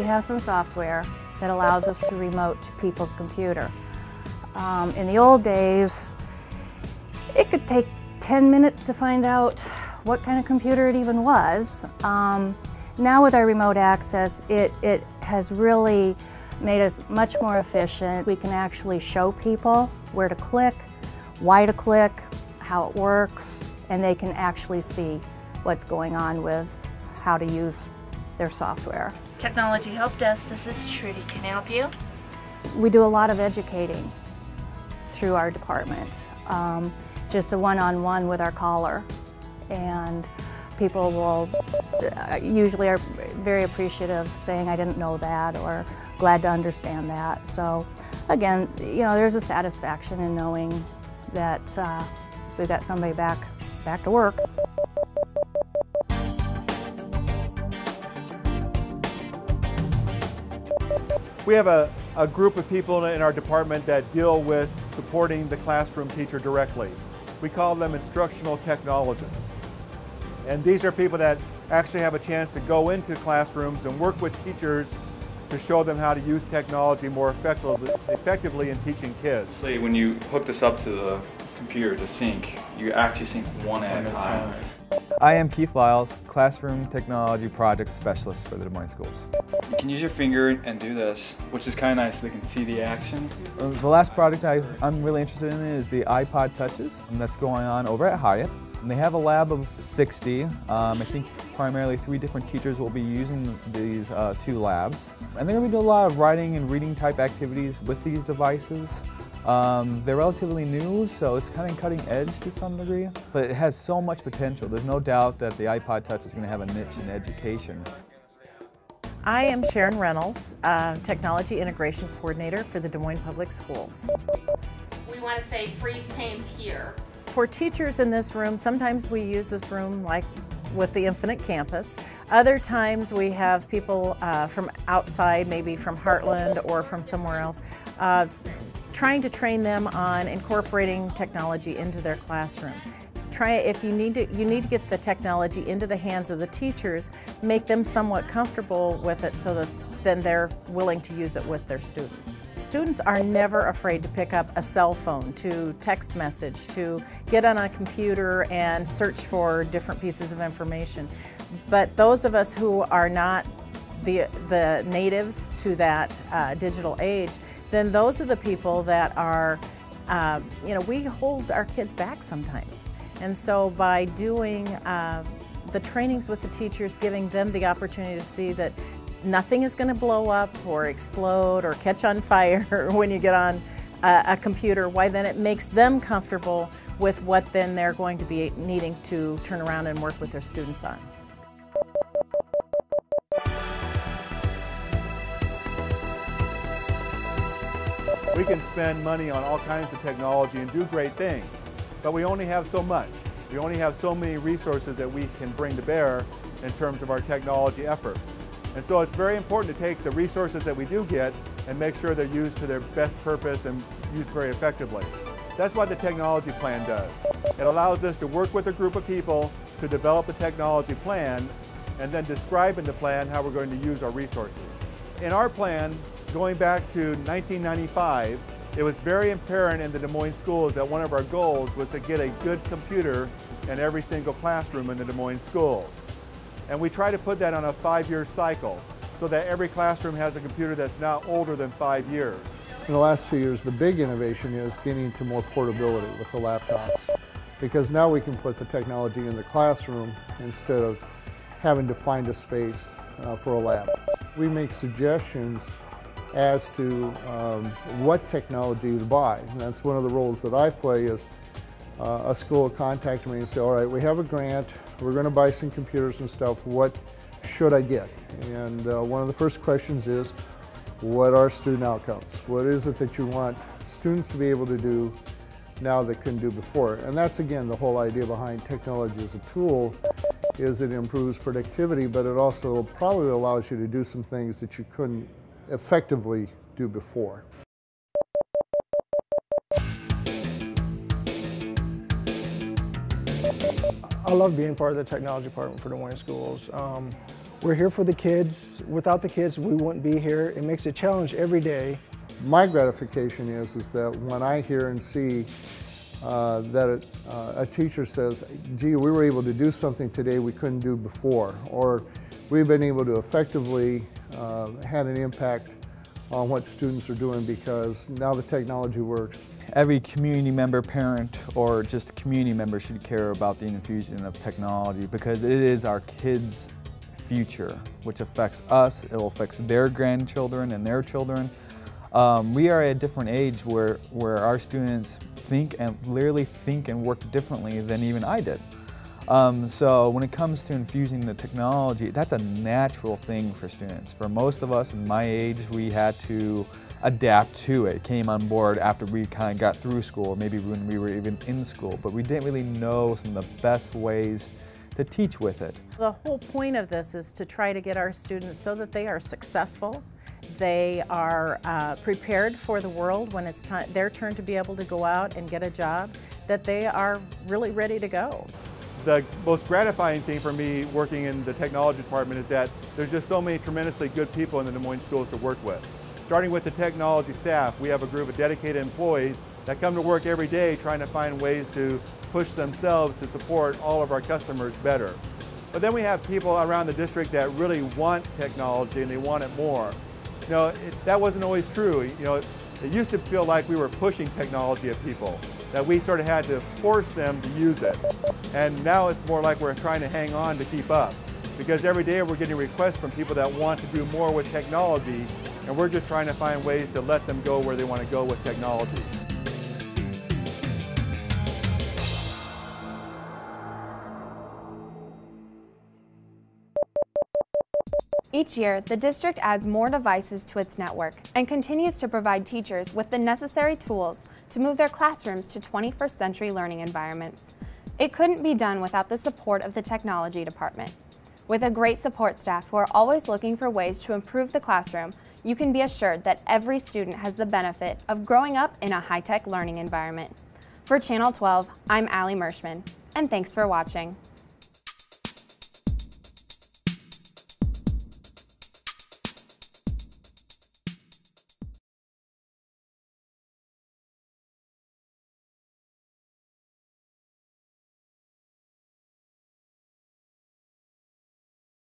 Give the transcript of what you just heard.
have some software that allows us to remote to people's computer. In the old days, it could take 10 minutes to find out what kind of computer it even was. Now with our remote access, it has really made us much more efficient. We can actually show people where to click, why to click, how it works, and they can actually see what's going on with how to use their software. Technology Help Desk, this is Trudy. Can I help you? We do a lot of educating through our department. Just a one-on-one with our caller, and people will usually are very appreciative, saying I didn't know that or glad to understand that. So again, you know, there's a satisfaction in knowing that we've got somebody back to work. We have a group of people in our department that deal with supporting the classroom teacher directly. We call them instructional technologists. And these are people that actually have a chance to go into classrooms and work with teachers to show them how to use technology more effectively in teaching kids. When you hook this up to the computer to sync, you actually sync one at a time. I am Keith Lyles, Classroom Technology Project Specialist for the Des Moines Schools. You can use your finger and do this, which is kind of nice so they can see the action. The last project I'm really interested in is the iPod Touches that's going on over at Hyatt. And they have a lab of 60. I think primarily 3 different teachers will be using these 2 labs. And they're going to be doing a lot of writing and reading type activities with these devices. They're relatively new, so it's kind of cutting edge to some degree, but it has so much potential. There's no doubt that the iPod Touch is going to have a niche in education. I am Sharon Reynolds, Technology Integration Coordinator for the Des Moines Public Schools. We want to say freeze panes here. For teachers in this room, sometimes we use this room like with the Infinite Campus. Other times we have people from outside, maybe from Heartland or from somewhere else, trying to train them on incorporating technology into their classroom. If you need to get the technology into the hands of the teachers, make them somewhat comfortable with it so that then they're willing to use it with their students. Students are never afraid to pick up a cell phone, to text message, to get on a computer and search for different pieces of information. But those of us who are not the natives to that digital age, then those are the people that are, you know, we hold our kids back sometimes. And so by doing the trainings with the teachers, giving them the opportunity to see that nothing is going to blow up or explode or catch on fire when you get on a computer, why then it makes them comfortable with what then they're going to be needing to turn around and work with their students on. We can spend money on all kinds of technology and do great things, but we only have so much. We only have so many resources that we can bring to bear in terms of our technology efforts. And so it's very important to take the resources that we do get and make sure they're used to their best purpose and used very effectively. That's what the technology plan does. It allows us to work with a group of people to develop a technology plan and then describe in the plan how we're going to use our resources. In our plan, going back to 1995, it was very apparent in the Des Moines schools that one of our goals was to get a good computer in every single classroom in the Des Moines schools. And we try to put that on a 5-year cycle so that every classroom has a computer that's not older than 5 years. In the last 2 years, the big innovation is getting to more portability with the laptops, because now we can put the technology in the classroom instead of having to find a space for a lab. We make suggestions as to what technology to buy. And that's one of the roles that I play is a school will contact me and say, all right, we have a grant, we're going to buy some computers and stuff, what should I get? And one of the first questions is, what are student outcomes? What is it that you want students to be able to do now that couldn't do before? And that's again the whole idea behind technology as a tool, is it improves productivity, but it also probably allows you to do some things that you couldn't effectively do before. I love being part of the technology department for Des Moines Schools. We're here for the kids. Without the kids, we wouldn't be here. It makes a challenge every day. My gratification is that when I hear and see that a teacher says, gee, we were able to do something today we couldn't do before, or we've been able to effectively had an impact on what students are doing because now the technology works. Every community member, parent, or just community member should care about the infusion of technology because it is our kids' future, which affects us, it will affect their grandchildren and their children. We are at a different age where our students think and literally think and work differently than even I did. So when it comes to infusing the technology, that's a natural thing for students. For most of us in my age, we had to adapt to it. It came on board after we kind of got through school, maybe when we were even in school, but we didn't really know some of the best ways to teach with it. The whole point of this is to try to get our students so that they are successful. They are prepared for the world when it's their turn to be able to go out and get a job, that they are really ready to go. The most gratifying thing for me working in the technology department is that there's just so many tremendously good people in the Des Moines schools to work with. Starting with the technology staff, we have a group of dedicated employees that come to work every day trying to find ways to push themselves to support all of our customers better. But then we have people around the district that really want technology and they want it more. You know, that wasn't always true. You know, it used to feel like we were pushing technology at people, that we sort of had to force them to use it. And now it's more like we're trying to hang on to keep up. Because every day we're getting requests from people that want to do more with technology, and we're just trying to find ways to let them go where they want to go with technology. Each year, the district adds more devices to its network and continues to provide teachers with the necessary tools to move their classrooms to 21st century learning environments. It couldn't be done without the support of the technology department. With a great support staff who are always looking for ways to improve the classroom, you can be assured that every student has the benefit of growing up in a high-tech learning environment. For Channel 12, I'm Allie Mershman, and thanks for watching.